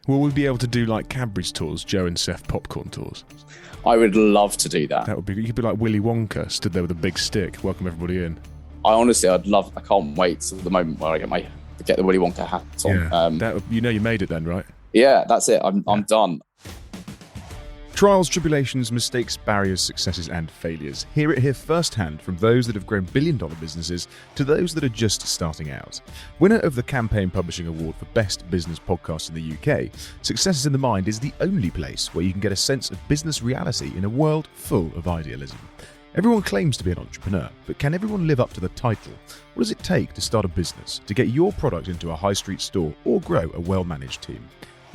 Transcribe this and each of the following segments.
Will we be able to do like Cadbury's tours, Joe and Sephs popcorn tours? I would love to do that. That would be. You could be like Willy Wonka, stood there with a big stick, welcome everybody in. I can't wait till the moment where I get the Willy Wonka hat on. Yeah, you made it then, right? Yeah, that's it. I'm done. Trials, tribulations, mistakes, barriers, successes and failures. Hear it here firsthand from those that have grown billion-dollar businesses to those that are just starting out. Winner of the Campaign Publishing Award for Best Business Podcast in the UK, Success is in the Mind is the only place where you can get a sense of business reality in a world full of idealism. Everyone claims to be an entrepreneur, but can everyone live up to the title? What does it take to start a business, to get your product into a high street store or grow a well-managed team?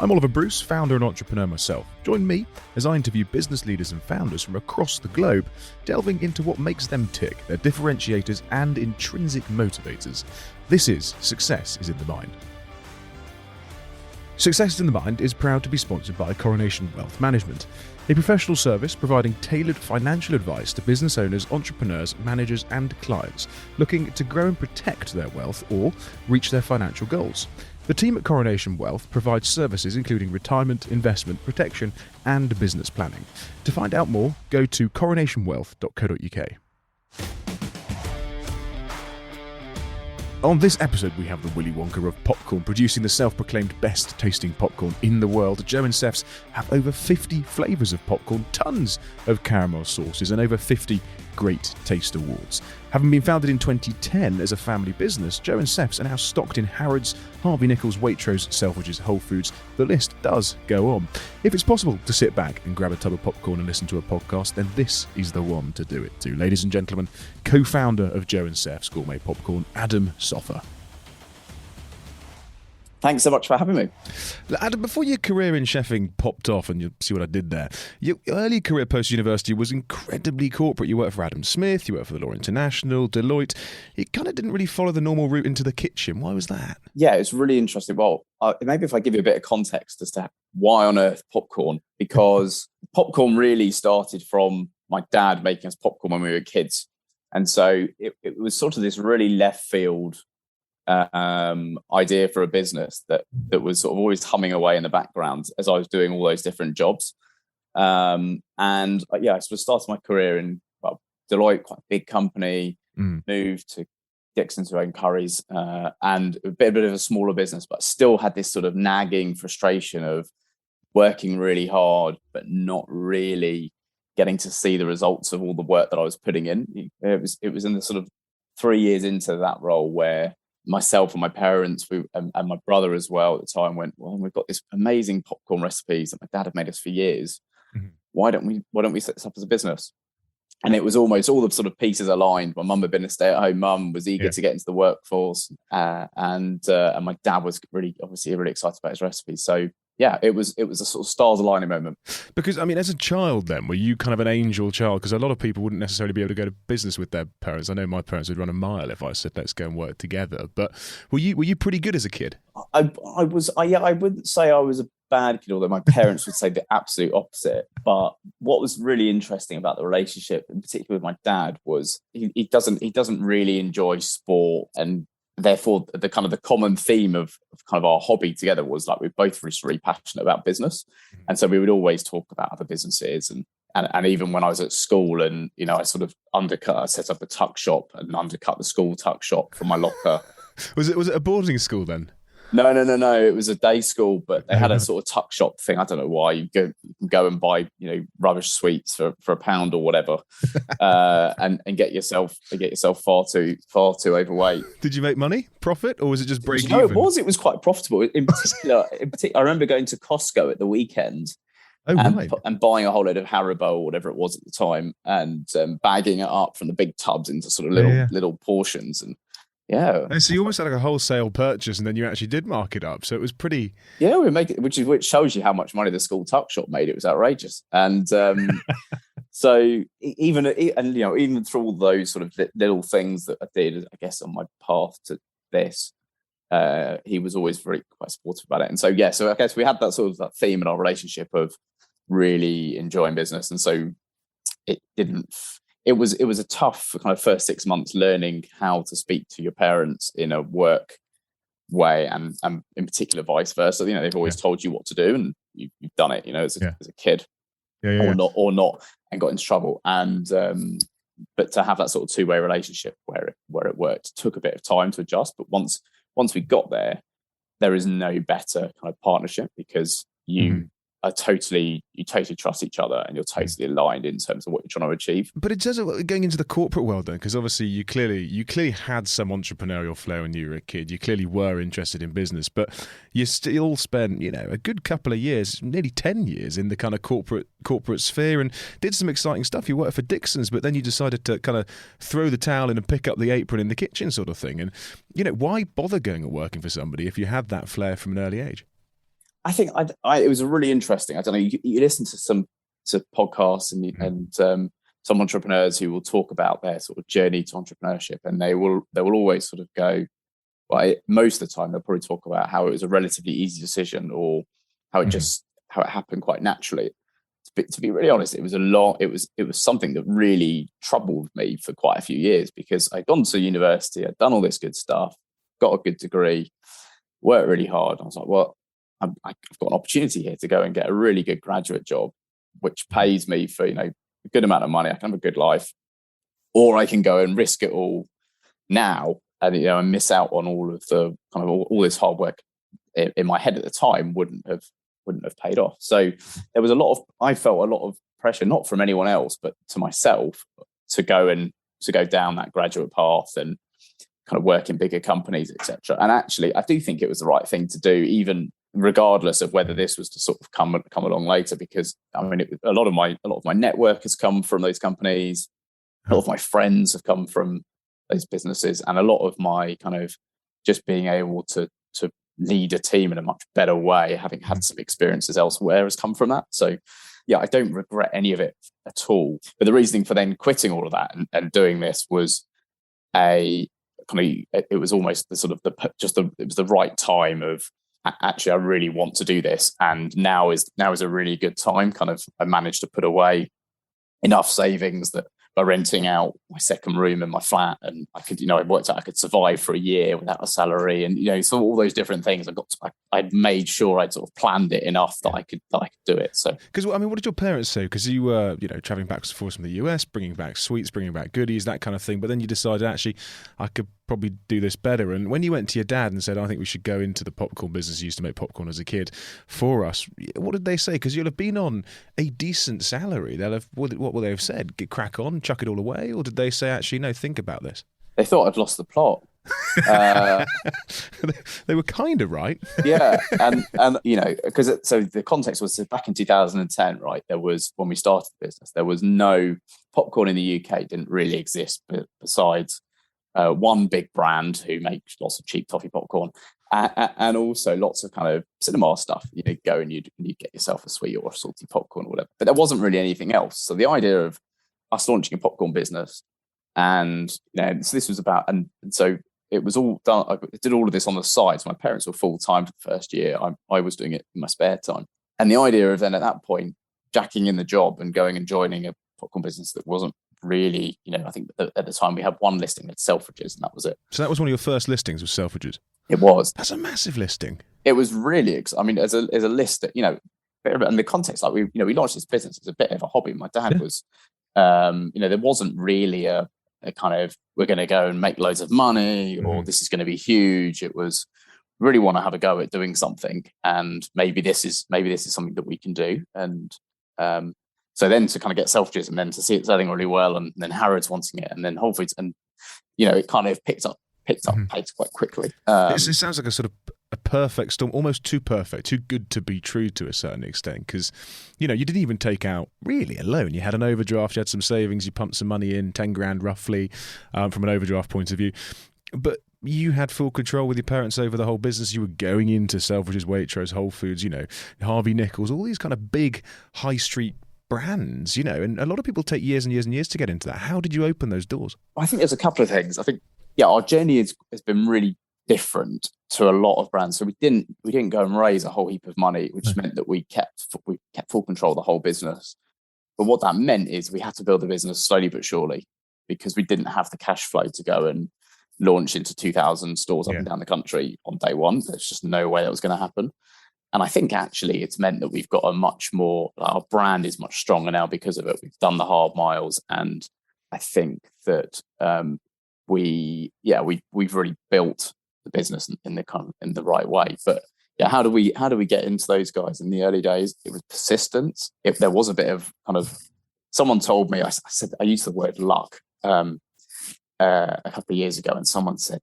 I'm Oliver Bruce, founder and entrepreneur myself. Join me as I interview business leaders and founders from across the globe, delving into what makes them tick, their differentiators and intrinsic motivators. This is Success is in the Mind. Success is in the Mind is proud to be sponsored by Coronation Wealth Management, a professional service providing tailored financial advice to business owners, entrepreneurs, managers and clients looking to grow and protect their wealth or reach their financial goals. The team at Coronation Wealth provides services including retirement, investment, protection and business planning. To find out more, go to coronationwealth.co.uk. On this episode, we have the Willy Wonka of popcorn, producing the self-proclaimed best-tasting popcorn in the world. Joe and Sephs have over 50 flavours of popcorn, tons of caramel sauces, and over 50 Great Taste Awards. Having been founded in 2010 as a family business, Joe and Sephs are now stocked in Harrods, Harvey Nichols, Waitrose, Selfridges, Wholefoods. The list does go on. If it's possible to sit back and grab a tub of popcorn and listen to a podcast, then this is the one to do it to. Ladies and gentlemen, co-founder of Joe and Sephs Gourmet Popcorn, Adam Sopher. Thanks so much for having me. Adam, before your career in chefing popped off, and you'll see what I did there, your early career post-university was incredibly corporate. You worked for Adam Smith, you worked for the Law International, Deliotte. It kind of didn't really follow the normal route into the kitchen. Why was that? Yeah, it's really interesting. Well, maybe if I give you a bit of context as to why on earth popcorn, because popcorn really started from my dad making us popcorn when we were kids. And so it was sort of this really left field idea for a business that was sort of always humming away in the background as I was doing all those different jobs. I sort of started my career in Deliotte, quite a big company, moved to Dixons who own Currys, and a bit of a smaller business, but still had this sort of nagging frustration of working really hard, but not really getting to see the results of all the work that I was putting in. It was in the sort of 3 years into that role where myself and my parents and my brother as well at the time went, well, we've got this amazing popcorn recipes that my dad had made us for years. Mm-hmm. Why don't we set this up as a business? And it was almost all the sort of pieces aligned. My mum had been a stay-at-home mum, was eager to get into the workforce, and my dad was really excited about his recipes. So yeah, it was a sort of stars aligning moment. Because, I mean, as a child then, were you kind of an angel child? Because a lot of people wouldn't necessarily be able to go to business with their parents. I know my parents would run a mile if I said, let's go and work together. But were you pretty good as a kid? I wouldn't say I was a bad kid, although my parents would say the absolute opposite. But what was really interesting about the relationship, in particular with my dad, was he doesn't really enjoy sport, and therefore the kind of the common theme of kind of our hobby together was like we're both really passionate about business. And so we would always talk about other businesses, and even when I was at school, and I sort of I set up a tuck shop and undercut the school tuck shop from my locker. Was it a boarding school then? No. It was a day school, but they had a sort of tuck shop thing. I don't know why. You can go and buy, rubbish sweets for £1 or whatever, and get yourself far too overweight. Did you make money, profit, or was it just break even? No, it was. It was quite profitable. In particular, I remember going to Costco at the weekend. And buying a whole load of Haribo or whatever it was at the time, and bagging it up from the big tubs into sort of little portions. And yeah, so you almost had like a wholesale purchase, and then you actually did mark it up. So it was pretty. Yeah, we make it, which shows you how much money the school tuck shop made. It was outrageous, and so even through all those sort of little things that I did, I guess on my path to this, he was always quite supportive about it. And so so I guess we had that sort of that theme in our relationship of really enjoying business, and so it didn't. It was a tough kind of first 6 months learning how to speak to your parents in a work way, and in particular vice versa. They've always told you what to do, and you've done it, as a kid, or not, and got into trouble. And but to have that sort of two-way relationship where it worked took a bit of time to adjust. But once we got there, there is no better kind of partnership, because you totally trust each other, and you're totally aligned in terms of what you're trying to achieve. But in terms of going into the corporate world then, because obviously you clearly had some entrepreneurial flair when you were a kid. You clearly were interested in business, but you still spent, a good couple of years, nearly 10 years in the kind of corporate sphere, and did some exciting stuff. You worked for Dixons, but then you decided to kind of throw the towel in and pick up the apron in the kitchen sort of thing. And, why bother going and working for somebody if you had that flair from an early age? I think it was a really interesting. I don't know. You listen to podcasts and some entrepreneurs who will talk about their sort of journey to entrepreneurship, and they will always sort of go. Well, most of the time they'll probably talk about how it was a relatively easy decision, or how it how it happened quite naturally. To be really honest, it was something that really troubled me for quite a few years, because I'd gone to university, I'd done all this good stuff, got a good degree, worked really hard. I was like, well, I've got an opportunity here to go and get a really good graduate job, which pays me for a good amount of money. I can have a good life, or I can go and risk it all now and miss out on all of the kind of all this hard work in my head at the time wouldn't have paid off. So there was I felt a lot of pressure, not from anyone else, but to myself, to go down that graduate path and kind of work in bigger companies, etc. And actually, I do think it was the right thing to do, even regardless of whether this was to sort of come along later, because a lot of my network has come from those companies. A lot of my friends have come from those businesses, and a lot of my kind of just being able to lead a team in a much better way, having had some experiences elsewhere, has come from that. So yeah, I don't regret any of it at all. But the reasoning for then quitting all of that and doing this was it was almost it was the right time of, actually I really want to do this, and now is a really good time. Kind of, I managed to put away enough savings that by renting out my second room in my flat, and I could, I worked out I could survive for a year without a salary, and so all those different things. I'd made sure I'd sort of planned it enough that I could do it. So, because what did your parents say? Because you were traveling back and forth from the US, bringing back sweets, bringing back goodies, that kind of thing. But then you decided, actually, I could probably do this better. And when you went to your dad and said, I think we should go into the popcorn business, you used to make popcorn as a kid for us, what did they say? Because you'll have been on a decent salary. They'll have, what will they have said? Get crack on, chuck it all away? Or did they say, actually, no, think about this? They thought I'd lost the plot. They were kind of right. Yeah, and because so the context was back in 2010, right? There was, when we started the business, there was no popcorn in the UK, didn't really exist, but besides one big brand who makes lots of cheap toffee popcorn, and also lots of kind of cinema stuff. Go and you'd get yourself a sweet or a salty popcorn or whatever, but there wasn't really anything else. So the idea of us launching a popcorn business, and so this was about, and so it was all done. I did all of this on the side. So my parents were full time for the first year. I was doing it in my spare time. And the idea of then at that point, jacking in the job and going and joining a popcorn business that wasn't really, I think at the time we had one listing at Selfridges, and that was it. So that was one of your first listings, was Selfridges? It was. That's a massive listing. It was really, as a list, and the context, like we launched this business as a bit of a hobby. My dad was, there wasn't really a kind of, we're going to go and make loads of money, or this is going to be huge. It was, really want to have a go at doing something, and maybe this is something that we can do. And so then to kind of get Selfridges, and then to see it selling really well, and then Harrods wanting it, and then Wholefoods, and it kind of picked up pace quite quickly. It sounds like a sort of a perfect storm, almost too perfect, too good to be true to a certain extent, because you didn't even take out really a loan. You had an overdraft, you had some savings, you pumped some money in, 10 grand roughly, from an overdraft point of view, but you had full control with your parents over the whole business. You were going into Selfridges, Waitrose, Wholefoods, Harvey Nichols, all these kind of big high street brands, and a lot of people take years and years and years to get into that. How did you open those doors? I think there's a couple of things. I think, our journey has been really different to a lot of brands. So we didn't go and raise a whole heap of money, which meant that we kept full control of the whole business. But what that meant is we had to build the business slowly but surely, because we didn't have the cash flow to go and launch into 2,000 stores up and down the country on day one. There's just no way that was going to happen. And I think actually it's meant that we've got our brand is much stronger now because of it. We've done the hard miles, and I think that we've really built the business in the right way. But yeah, how do we get into those guys in the early days? It was persistence. If there was a bit of someone told me, I used the word luck a couple of years ago, and someone said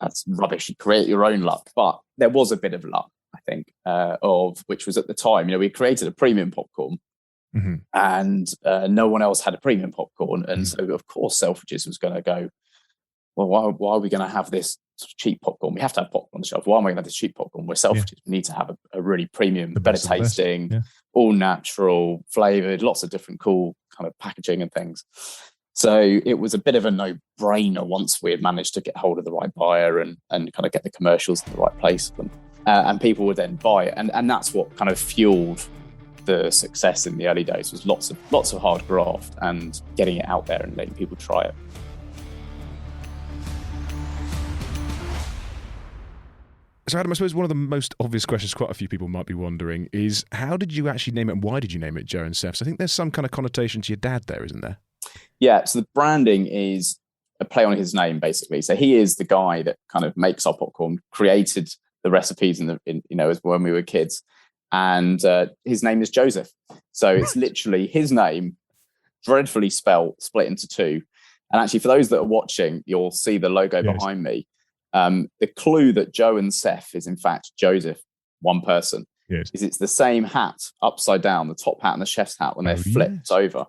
that's rubbish. You create your own luck, but there was a bit of luck, I think, which was at the time, we created a premium popcorn, and no one else had a premium popcorn, and so of course Selfridges was going to go, well, why are we going to have this cheap popcorn? We have to have popcorn on the shelf. Why am I going to have this cheap popcorn? We're Selfridges. We need to have a really premium, better tasting, all natural, flavoured, lots of different cool kind of packaging and things. So it was a bit of a no-brainer once we had managed to get hold of the right buyer and kind of get the commercials in the right place. And people would then buy it. And that's what kind of fueled the success in the early days, was lots of hard graft and getting it out there and letting people try it. So Adam, I suppose one of the most obvious questions quite a few people might be wondering is, how did you actually name it, and why did you name it Joe and Sephs? I think there's some kind of connotation to your dad there, isn't there? Yeah, so the branding is a play on his name, basically. So he is the guy that kind of makes our popcorn, created the recipes as when we were kids, and his name is Joseph. So it's literally his name, dreadfully split into two. And actually, for those that are watching, you'll see the logo behind me. The clue that Joe and Seph is in fact Joseph, one person, is it's the same hat upside down, the top hat and the chef's hat when they're flipped over,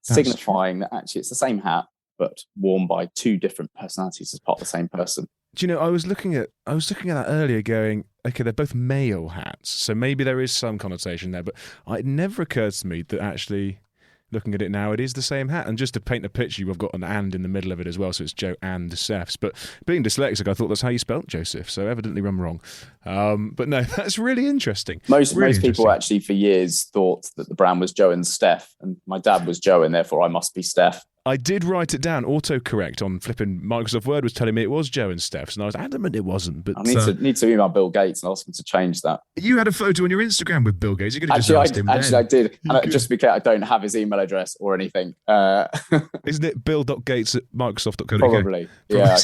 signifying that actually it's the same hat but worn by two different personalities as part of the same person. Do you know, I was looking at that earlier going, okay, they're both male hats, so maybe there is some connotation there, but it never occurred to me that actually, looking at it now, it is the same hat. And just to paint a picture, you've got an "and" in the middle of it as well, so it's Joe and Sephs. But being dyslexic, I thought that's how you spelt Joseph, so evidently I'm wrong. But no, that's really interesting. Most people actually for years thought that the brand was Joe and Steph, and my dad was Joe, and therefore I must be Steph. I did write it down. Autocorrect on flipping Microsoft Word was telling me it was Joe and Steph's, and I was adamant it wasn't. But I need to email Bill Gates and ask him to change that. You had a photo on your Instagram with Bill Gates. You could have just asked him. Actually, I did. And just to be clear, I don't have his email address or anything. Isn't it bill.gates@microsoft.co.uk? Probably. Yeah.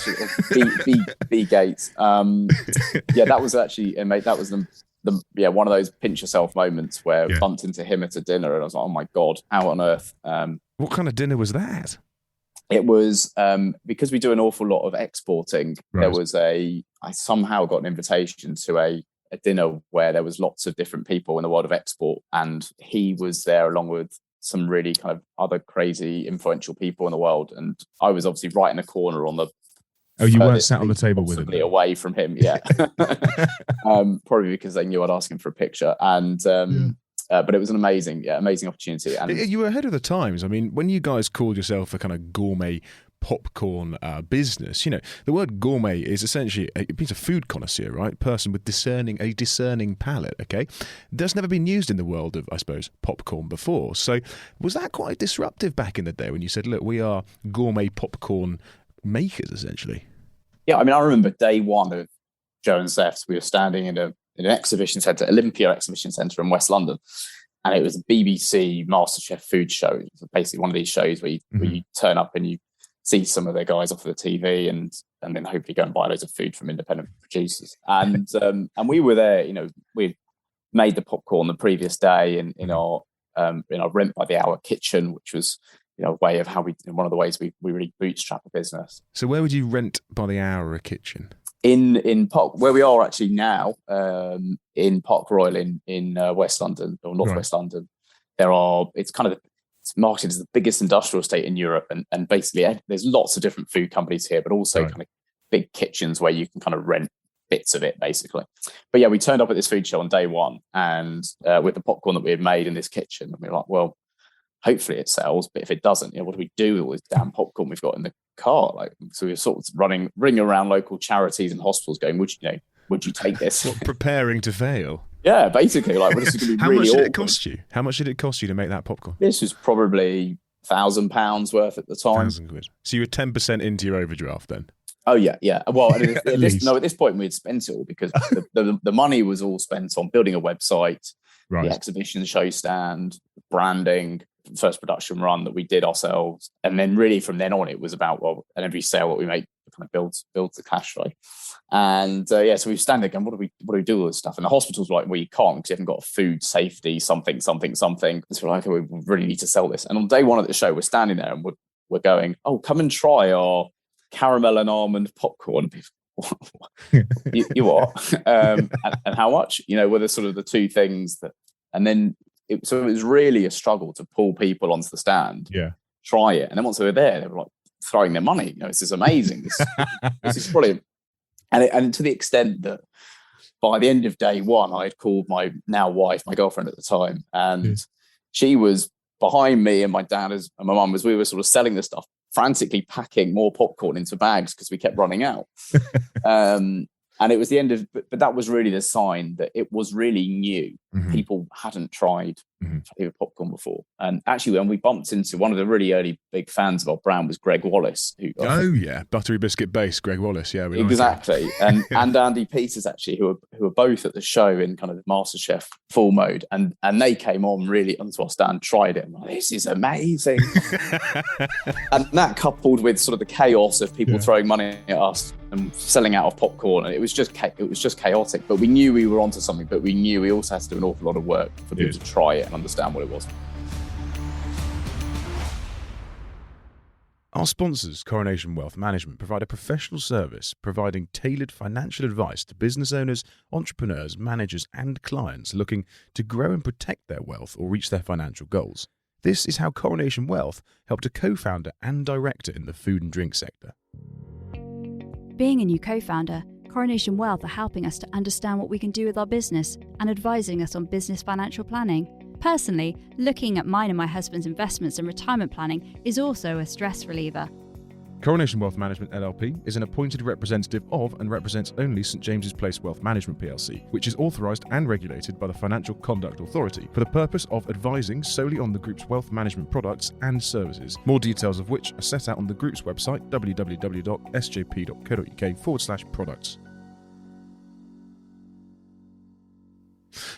B Gates. Yeah, that was actually, mate. That was one of those pinch yourself moments where I bumped into him at a dinner, and I was like, oh my god, how on earth? What kind of dinner was that? It was because we do an awful lot of exporting. Right. I somehow got an invitation to a dinner where there was lots of different people in the world of export, and he was there along with some really kind of other crazy influential people in the world. And I was obviously right in the corner on the. Oh, you weren't sat on the table with him? Away from him, yeah. Probably because they knew I'd ask him for a picture, and. But it was an amazing opportunity. And you were ahead of the times. I mean, when you guys called yourself a kind of gourmet popcorn business, the word gourmet is essentially, it means a food connoisseur, right? Person with a discerning palate, okay? That's never been used in the world of, I suppose, popcorn before. So was that quite disruptive back in the day when you said, look, we are gourmet popcorn makers, essentially? Yeah, I mean, I remember day one of Joe and Sephs. We were standing in an exhibition centre, Olympia Exhibition Centre in West London, and it was a BBC MasterChef food show. It was basically one of these shows where you turn up and you see some of their guys off of the TV, and then hopefully go and buy loads of food from independent producers. And we were there. We made the popcorn the previous day in our rent by the hour kitchen, which was a way of how one of the ways we really bootstrap a business. So where would you rent by the hour a kitchen? In Park, where we are actually now, in Park Royal in West London or North West London, it's marketed as the biggest industrial estate in Europe, and basically there's lots of different food companies here, but also kind of big kitchens where you can kind of rent bits of it, basically. But yeah, we turned up at this food show on day one, and with the popcorn that we had made in this kitchen, and we were like, well, hopefully it sells, but if it doesn't, what do we do with all this damn popcorn we've got in the car? So we were sort of ringing around local charities and hospitals going, would you take this? Preparing to fail? Yeah, basically, this is going to be really awkward. How much did it cost you? How much did it cost you to make that popcorn? This was probably £1,000 worth at the time. £1,000. So you were 10% into your overdraft then? Oh yeah. Well, and At least. at this point we'd spent it all because the money was all spent on building a website, Right. the exhibition show stand, branding, first production run that we did ourselves, and then really from then on it was about, well, and every sale that we make kind of builds the cash flow. And so we stand there going, what do we do with this stuff? And the hospital's like, well, you can't because you haven't got food safety something. So we're like, we really need to sell this. And on day one of the show, we're standing there and we're going, oh, come and try our caramel and almond popcorn. you what? And how much? Were the sort of the two things that, and then it was really a struggle to pull people onto the stand, try it, and then once they were there, they were like throwing their money. This is amazing. This is brilliant. And to the extent that by the end of day one, I had called my now wife, my girlfriend at the time, and she was behind me and my dad and my mum as we were sort of selling the stuff, frantically packing more popcorn into bags because we kept running out. And it was the end of, but that was really the sign that it was really new. Mm-hmm. People hadn't tried flavored popcorn before. And actually, when we bumped into one of the really early big fans of our brand was Greg Wallace. Buttery biscuit base, Greg Wallace. Yeah, exactly. And Andy Peters, actually, who were both at the show in kind of MasterChef full mode. And they came on really onto our stand, tried it. And like, this is amazing. And that coupled with sort of the chaos of people throwing money at us and selling out of popcorn, and it was just chaotic. But we knew we were onto something. But we knew we also had to do an awful lot of work for people to try it and understand what it was. Our sponsors, Coronation Wealth Management, provide a professional service providing tailored financial advice to business owners, entrepreneurs, managers, and clients looking to grow and protect their wealth or reach their financial goals. This is how Coronation Wealth helped a co-founder and director in the food and drink sector. Being a new co-founder, Coronation Wealth are helping us to understand what we can do with our business and advising us on business financial planning. Personally, looking at mine and my husband's investments and retirement planning is also a stress reliever. Coronation Wealth Management LLP is an appointed representative of and represents only St James's Place Wealth Management plc, which is authorised and regulated by the Financial Conduct Authority for the purpose of advising solely on the group's wealth management products and services, more details of which are set out on the group's website www.sjp.co.uk/products.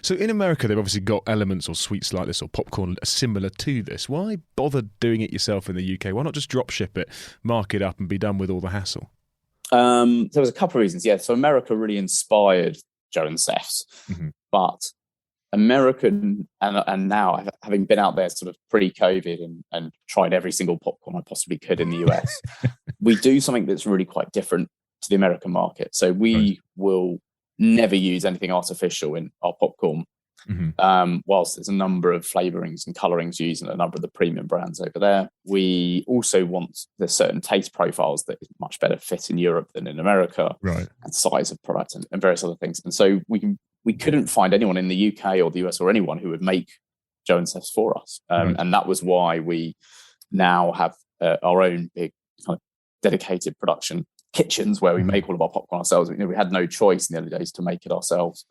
So in America, they've obviously got elements or sweets like this or popcorn similar to this. Why bother doing it yourself in the UK? Why not just drop ship it, mark it up and be done with all the hassle? There was a couple of reasons. Yeah, so America really inspired Joe and Sephs. Mm-hmm. But American, and now having been out there sort of pre-COVID and tried every single popcorn I possibly could in the US, we do something that's really quite different to the American market. So we will never use anything artificial in our popcorn. Mm-hmm. Whilst there's a number of flavourings and colourings used in a number of the premium brands over there, we also want there's certain taste profiles that is much better fit in Europe than in America, right? And size of product and various other things. And so we couldn't find anyone in the UK or the US or anyone who would make Joe and Sephs for us. And that was why we now have our own big kind of dedicated production kitchens where we make all of our popcorn ourselves. We had no choice in the early days to make it ourselves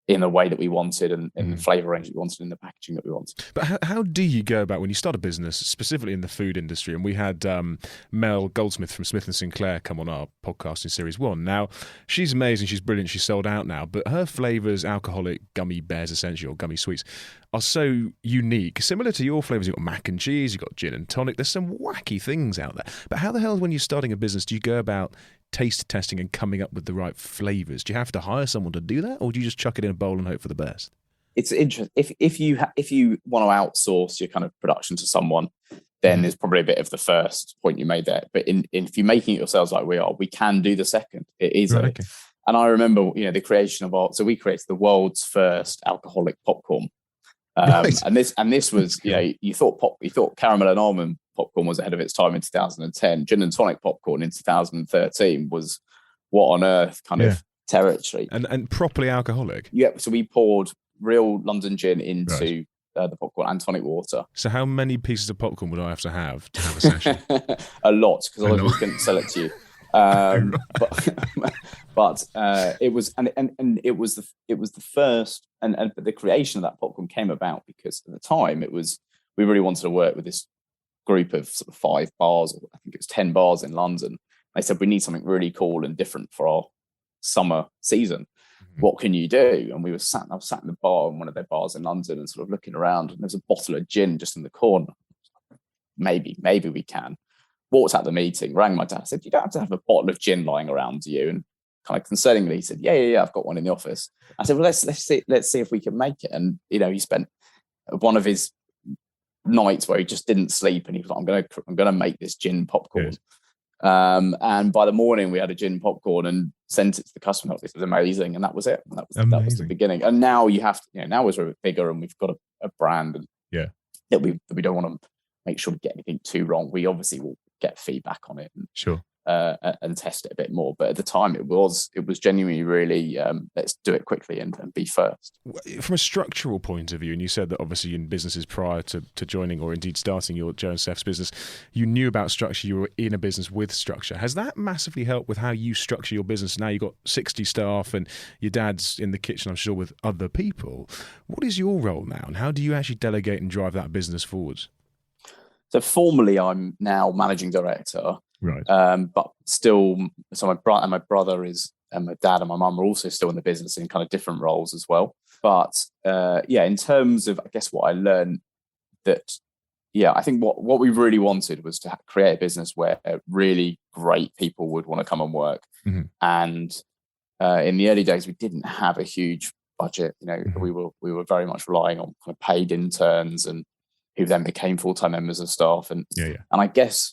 in the way that we wanted and in the flavour range that we wanted, in the packaging that we wanted. But how do you go about when you start a business, specifically in the food industry? And we had Mel Goldsmith from Smith & Sinclair come on our podcast in Series 1. Now, she's amazing, she's brilliant, she's sold out now, but her flavours, alcoholic, gummy bears essentially, or gummy sweets, are so unique. Similar to your flavours, you've got mac and cheese, you've got gin and tonic, there's some wacky things out there. But how the hell, when you're starting a business, do you go about taste testing and coming up with the right flavours? Do you have to hire someone to do that, or do you just chuck it in a bowl and hope for the best? It's interesting. If you want to outsource your kind of production to someone, then there's probably a bit of the first point you made there. But if you're making it yourselves like we are, we can do the second. It is okay. And I remember, the creation of so we created the world's first alcoholic popcorn. And this was, you thought caramel and almond popcorn was ahead of its time in 2010. Gin and tonic popcorn in 2013 was what on earth kind of territory. And properly alcoholic. Yeah, so we poured real London gin into the popcorn and tonic water. So how many pieces of popcorn would I have to have a session? A lot, because otherwise we couldn't sell it to you. But it was and it was the first and the creation of that popcorn came about because at the time we really wanted to work with this group of sort of 5 bars, or I think it was 10 bars in London, They said, we need something really cool and different for our summer season. What can you do? And I was sat in the bar in one of their bars in London and sort of looking around, and there's a bottle of gin just in the corner. Maybe we can. Walked out the meeting, rang my dad. I said, you don't have to have a bottle of gin lying around you. And kind of concerningly, he said, yeah, I've got one in the office. I said, well, let's see if we can make it. And he spent one of his nights where he just didn't sleep, and he was like, I'm gonna make this gin popcorn. Good. And by the morning we had a gin popcorn and sent it to the customer. This was amazing, and that was it. That was the beginning. And now you have to, now we're bigger, and we've got a brand, and that we don't want to make sure we get anything too wrong. We obviously will get feedback on it, and sure, and test it a bit more. But at the time, it was genuinely really let's do it quickly and be first. From a structural point of view, and you said that obviously in businesses prior to joining, or indeed starting your Joe Sephs business, you knew about structure. You were in a business with structure. Has that massively helped with how you structure your business? Now you've got 60 staff, and your dad's in the kitchen, I'm sure, with other people. What is your role now, and how do you actually delegate and drive that business forwards? So formally, I'm now managing director, right? But still, so my brother is, and my dad and my mum are also still in the business in kind of different roles as well. But in terms of, I guess, what I learned, that I think what we really wanted was to create a business where really great people would want to come and work. Mm-hmm. And in the early days, we didn't have a huge budget. Mm-hmm. we were very much relying on kind of paid interns, and who then became full-time members of staff. And and I guess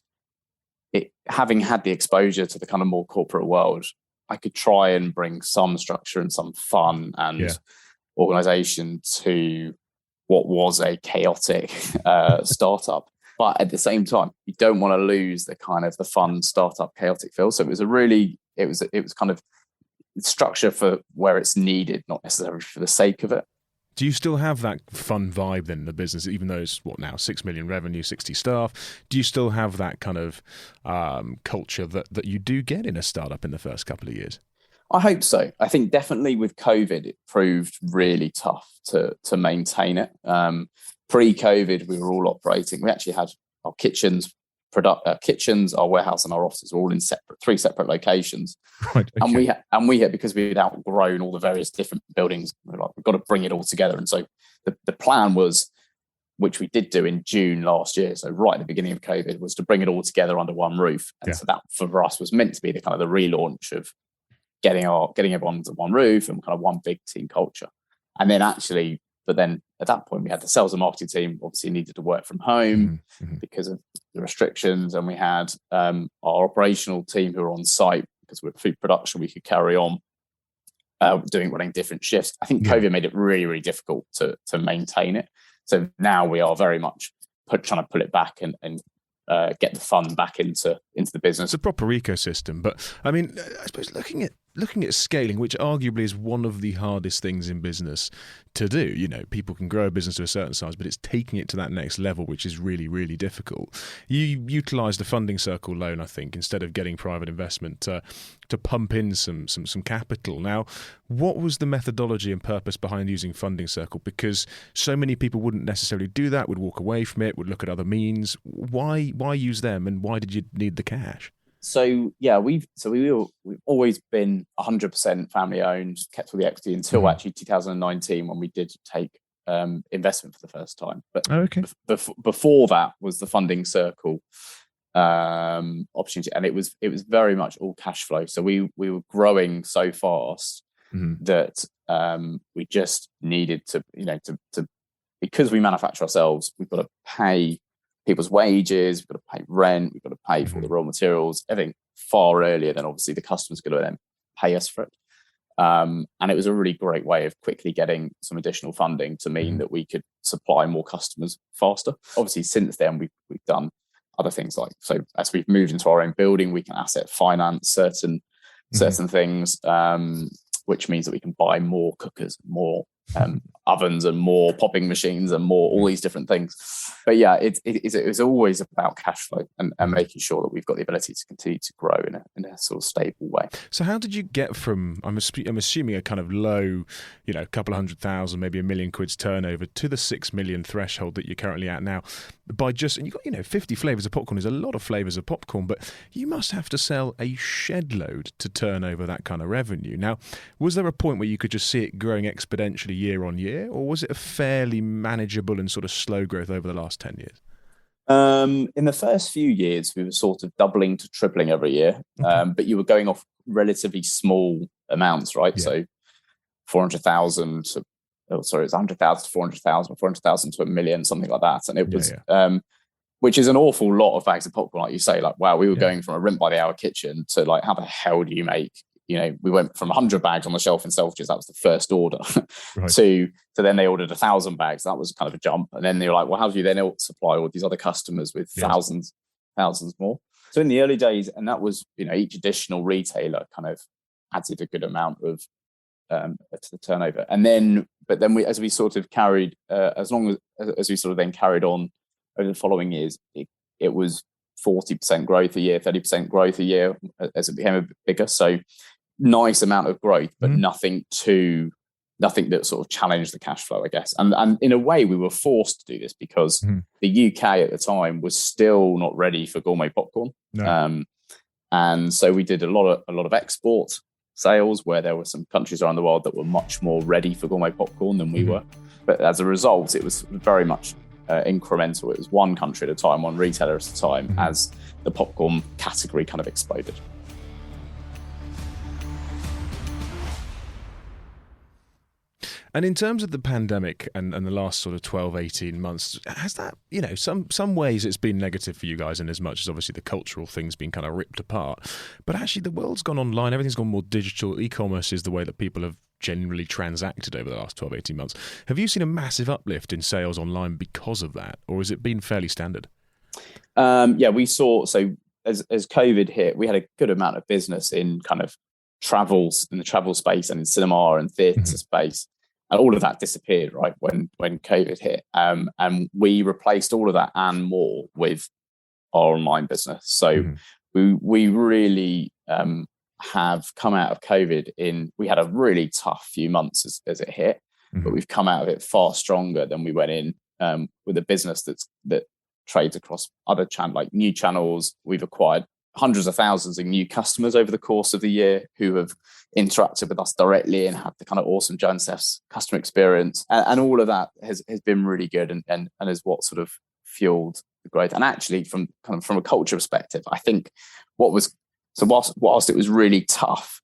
having had the exposure to the kind of more corporate world, I could try and bring some structure and some fun and organization to what was a chaotic startup. But at the same time, you don't want to lose the kind of the fun startup chaotic feel. So it was kind of structure for where it's needed, not necessarily for the sake of it. Do you still have that fun vibe then in the business, even though it's 6 million revenue, 60 staff? Do you still have that kind of culture that you do get in a startup in the first couple of years? I hope so. I think definitely with COVID, it proved really tough to maintain it. Pre-COVID, we were all operating. We actually had our kitchens, our warehouse, and our offices were all in three separate locations. Right. Okay. And we had, because we had outgrown all the various different buildings, we've got to bring it all together. And so the plan was, which we did do in June last year, so right at the beginning of COVID, was to bring it all together under one roof. And so that for us was meant to be the kind of the relaunch of getting everyone under one roof and kind of one big team culture. And then but then at that point, we had the sales and marketing team obviously needed to work from home because of the restrictions. And we had our operational team who were on site because we're food production, we could carry on running different shifts. I think COVID made it really, really difficult to maintain it. So now we are very much trying to pull it back and get the fun back into the business. It's a proper ecosystem. But I mean, I suppose looking at scaling, which arguably is one of the hardest things in business to do. People can grow a business to a certain size, but it's taking it to that next level, which is really, really difficult. You utilised the funding circle loan, I think, instead of getting private investment to pump in some capital. Now, what was the methodology and purpose behind using funding circle? Because so many people wouldn't necessarily do that, would walk away from it, would look at other means. Why use them, and why did you need the cash? So we've always been 100% family owned, kept all the equity until actually 2019 when we did take investment for the first time. But before that was the funding circle opportunity, and it was very much all cash flow. So we were growing so fast that we just needed to because we manufacture ourselves, we've got to pay people's wages, we've got to pay rent, we've got to pay for the raw materials, everything far earlier than obviously the customer's going to then pay us for it. And it was a really great way of quickly getting some additional funding to mean that we could supply more customers faster. Obviously, since then, we've done other things like, so as we've moved into our own building, we can asset finance certain things, which means that we can buy more cookers, more ovens and more popping machines and more all these different things. But yeah, it's always about cash flow and making sure that we've got the ability to continue to grow in a sort of stable way. So how did you get from, I'm assuming a kind of low, a couple of 100,000, maybe £1 million turnover, to the 6 million threshold that you're currently at now, by just, and you've got 50 flavours of popcorn is a lot of flavours of popcorn, but you must have to sell a shed load to turn over that kind of revenue. Now, was there a point where you could just see it growing exponentially year on year, or was it a fairly manageable and sort of slow growth over the last 10 years? In the first few years, we were sort of doubling to tripling every year, but you were going off relatively small amounts, right? Yeah. So 400,000 to, it's 100,000 to 400,000, 400,000 to 1 million, something like that. And it was, which is an awful lot of bags of popcorn, like you say. Like, wow, we were going from a rent by the hour kitchen to like, how the hell do you make? We went from 100 bags on the shelf in Selfridges, that was the first order, right, to then they ordered 1,000 bags. That was kind of a jump. And then they're like, well, how do you then supply all these other customers with thousands more? So in the early days, and that was, each additional retailer kind of added a good amount of to the turnover. And then, as we sort of carried, as we sort of then carried on over the following years, it was 40% growth a year, 30% growth a year as it became a bit bigger. So nice amount of growth, but nothing that sort of challenged the cash flow, I guess. And in a way, we were forced to do this because the UK at the time was still not ready for gourmet popcorn. No. And so we did a lot of export sales where there were some countries around the world that were much more ready for gourmet popcorn than we were. But as a result, it was very much incremental. It was one country at a time, one retailer at a time, as the popcorn category kind of exploded. And in terms of the pandemic and the last sort of 12, 18 months, has that, some ways it's been negative for you guys, in as much as obviously the cultural thing's been kind of ripped apart. But actually the world's gone online, everything's gone more digital. E-commerce is the way that people have generally transacted over the last 12, 18 months. Have you seen a massive uplift in sales online because of that? Or has it been fairly standard? We saw, so as COVID hit, we had a good amount of business in kind of travels, in the travel space and in cinema and theatre space. And all of that disappeared, right, when COVID hit. And we replaced all of that and more with our online business. So we really have come out of COVID we had a really tough few months as it hit, but we've come out of it far stronger than we went in with a business that trades across other like new channels. We've acquired hundreds of thousands of new customers over the course of the year who have interacted with us directly and had the kind of awesome Joe Sephs customer experience. And all of that has been really good and is what sort of fueled the growth. And actually from a culture perspective, I think whilst it was really tough,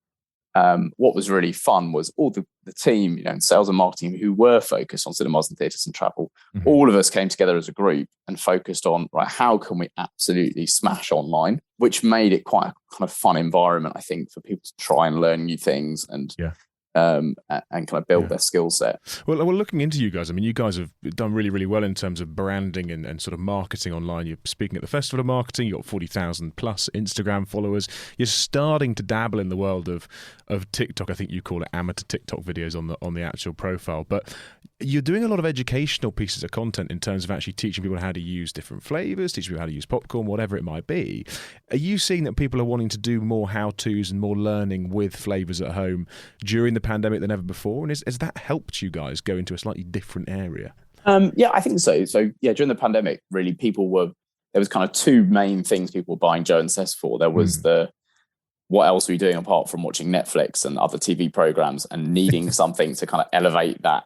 what was really fun was all the team, in sales and marketing who were focused on cinemas and theatres and travel. All of us came together as a group and focused on, right, how can we absolutely smash online, which made it quite a kind of fun environment, I think, for people to try and learn new things and kind of build their skill set. Well, looking into you guys, I mean, you guys have done really, really well in terms of branding and sort of marketing online. You're speaking at the Festival of Marketing. You've got 40,000 plus Instagram followers. You're starting to dabble in the world of TikTok. I think you call it amateur TikTok videos on the actual profile. But you're doing a lot of educational pieces of content in terms of actually teaching people how to use different flavours, teaching people how to use popcorn, whatever it might be. Are you seeing that people are wanting to do more how-tos and more learning with flavours at home during the pandemic than ever before? And has that helped you guys go into a slightly different area? I think so. So during the pandemic, really, there was kind of two main things people were buying Joe and Sephs for. There was what else are we doing apart from watching Netflix and other TV programs and needing something to kind of elevate that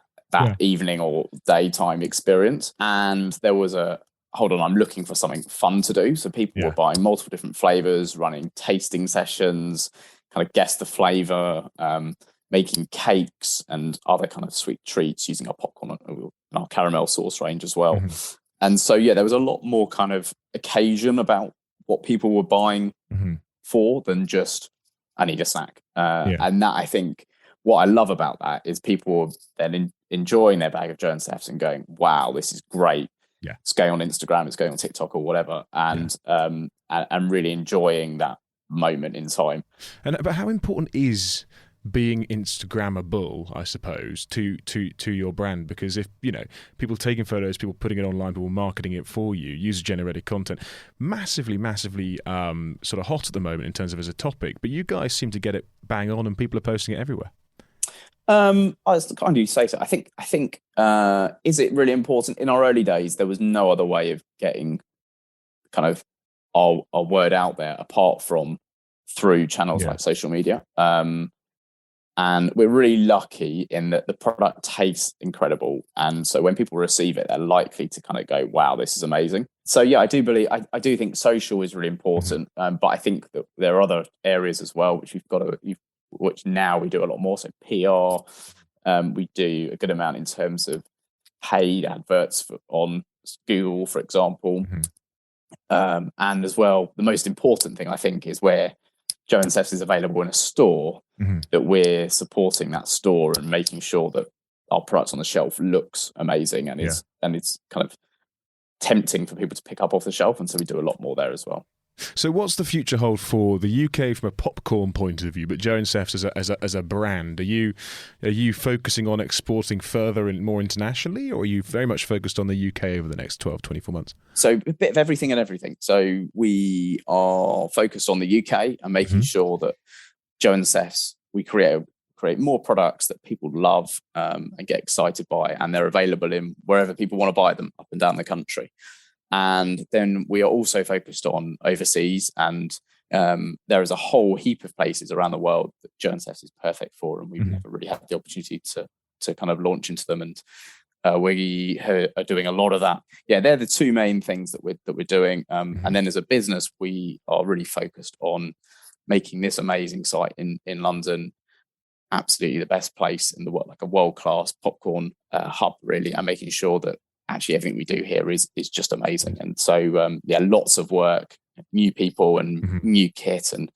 evening or daytime experience. And there was I'm looking for something fun to do. So people were buying multiple different flavors, running tasting sessions, kind of guess the flavor, making cakes and other kind of sweet treats using our popcorn and our caramel sauce range as well. And so, there was a lot more kind of occasion about what people were buying for than just, I need a snack. And that, I think, what I love about that is people were then enjoying their bag of Joe Sephs and going, wow, this is great. Yeah. It's going on Instagram, it's going on TikTok or whatever. And really enjoying that moment in time. But how important is being Instagrammable, I suppose, to your brand? Because if, people taking photos, people putting it online, people marketing it for you, user-generated content, massively sort of hot at the moment in terms of as a topic, but you guys seem to get it bang on and people are posting it everywhere. It's the kind of you say so. I think is it really important? In our early days, there was no other way of getting kind of our word out there apart from through channels like social media. And we're really lucky in that the product tastes incredible. And so when people receive it, they're likely to kind of go, wow, this is amazing. So yeah, I do think social is really important. But I think that there are other areas as well, which which now we do a lot more. So PR, we do a good amount in terms of paid adverts on Google, for example. And as well, the most important thing I think is where Joe and Sephs is available in a store, that we're supporting that store and making sure that our products on the shelf looks amazing and it's kind of tempting for people to pick up off the shelf. And so we do a lot more there as well. So what's the future hold for the UK from a popcorn point of view, but Joe and Sephs as a brand? Are you focusing on exporting further and more internationally, or are you very much focused on the UK over the next 12, 24 months? So a bit of everything and everything. So we are focused on the UK and making sure that Joe and Sephs, we create more products that people love and get excited by, and they're available in wherever people want to buy them up and down the country. And then we are also focused on overseas, and there is a whole heap of places around the world that Joe and Sephs is perfect for, and we've never really had the opportunity to kind of launch into them. And we are doing a lot of that. Yeah, they're the two main things that we're doing. And then as a business, we are really focused on making this amazing site in London absolutely the best place in the world, like a world-class popcorn hub, really, and making sure that actually everything we do here is just amazing. And so lots of work, new people and new kit and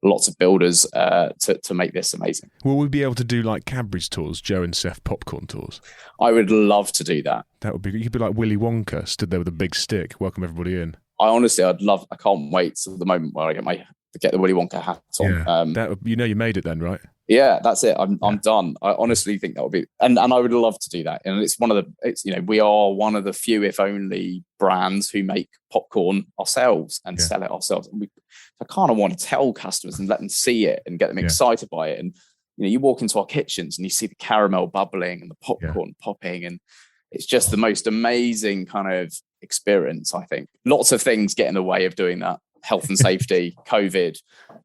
lots of builders to make this amazing. Will we be able to do like Cadbury's tours, Joe and Sephs popcorn tours? I would love to do that. That would be, you could be like Willy Wonka, stood there with a big stick, welcome everybody in. I can't wait till the moment where I get the Willy Wonka hat on. Yeah. You made it then, right? Yeah, that's it. I'm done. I honestly think that would be, and I would love to do that. And we are one of the few, if only, brands who make popcorn ourselves and sell it ourselves. And I kind of want to tell customers and let them see it and get them excited by it. And you walk into our kitchens and you see the caramel bubbling and the popcorn popping, and it's just the most amazing kind of experience. I think lots of things get in the way of doing that. Health and safety, COVID,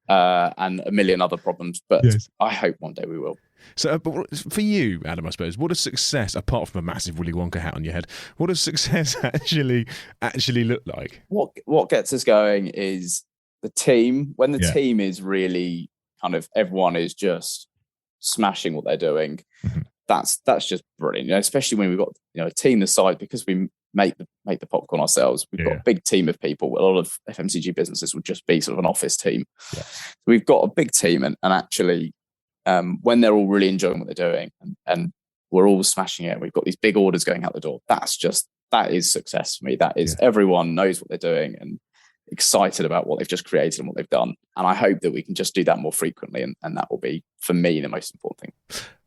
and a million other problems. But I hope one day we will. So but for you, Adam, I suppose, what does success, apart from a massive Willy Wonka hat on your head, what does success actually look like? What gets us going is the team. When the team is really kind of, everyone is just smashing what they're doing, that's just brilliant. Especially when we've got a team the size, because we make the popcorn ourselves. We've got a big team of people. A lot of FMCG businesses would just be sort of an office team. So we've got a big team, and actually when they're all really enjoying what they're doing and we're all smashing it, and we've got these big orders going out the door, that is success for me. That is everyone knows what they're doing and excited about what they've just created and what they've done. And I hope that we can just do that more frequently, and that will be, for me, the most important thing.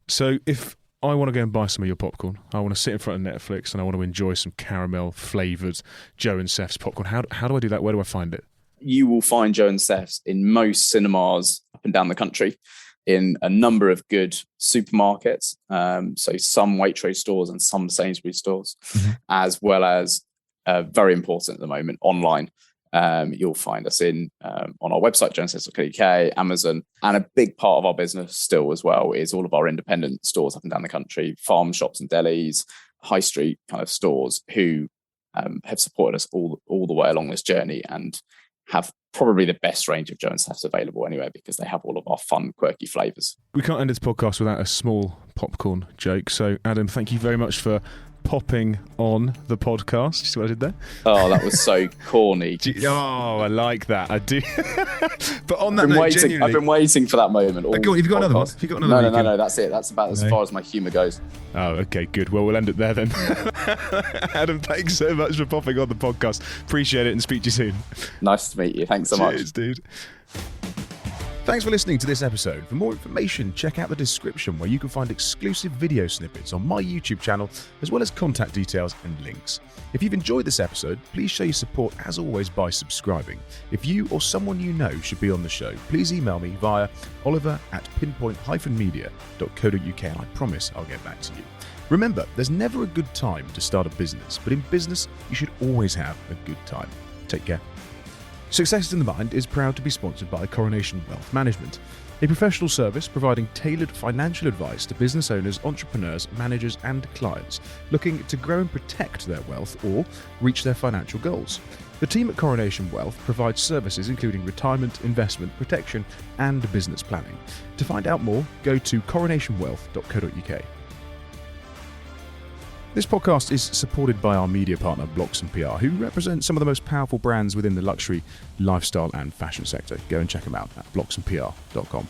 So if I want to go and buy some of your popcorn, I want to sit in front of Netflix and I want to enjoy some caramel flavoured Joe and Sephs popcorn, how do I do that? Where do I find it? You will find Joe and Sephs in most cinemas up and down the country, in a number of good supermarkets, so some Waitrose stores and some Sainsbury's stores, as well as, very important at the moment, online. You'll find us on our website, joeandsephs.co.uk, Amazon, and a big part of our business still as well is all of our independent stores up and down the country, farm shops and delis, high street kind of stores who have supported us all the way along this journey and have probably the best range of Joe and Sephs available anywhere, because they have all of our fun, quirky flavours. We can't end this podcast without a small popcorn joke. So, Adam, thank you very much for popping on the podcast. You see what I did there? Oh, that was so corny. I like that. I do. But on that note, I've been waiting for that moment. Have you got another one? No. That's it. That's about as far as my humour goes. Oh, okay, good. Well, we'll end it there then. Adam, thanks so much for popping on the podcast. Appreciate it, and speak to you soon. Nice to meet you. Thanks so much. Cheers, dude. Thanks for listening to this episode. For more information, check out the description where you can find exclusive video snippets on my YouTube channel, as well as contact details and links. If you've enjoyed this episode, please show your support as always by subscribing. If you or someone you know should be on the show, please email me via oliver@pinpoint-media.co.uk and I promise I'll get back to you. Remember, there's never a good time to start a business, but in business, you should always have a good time. Take care. Success in the Mind is proud to be sponsored by Coronation Wealth Management, a professional service providing tailored financial advice to business owners, entrepreneurs, managers, and clients looking to grow and protect their wealth or reach their financial goals. The team at Coronation Wealth provides services including retirement, investment, protection, and business planning. To find out more, go to coronationwealth.co.uk. This podcast is supported by our media partner, Blocks & PR, who represent some of the most powerful brands within the luxury, lifestyle and fashion sector. Go and check them out at blocksandpr.com.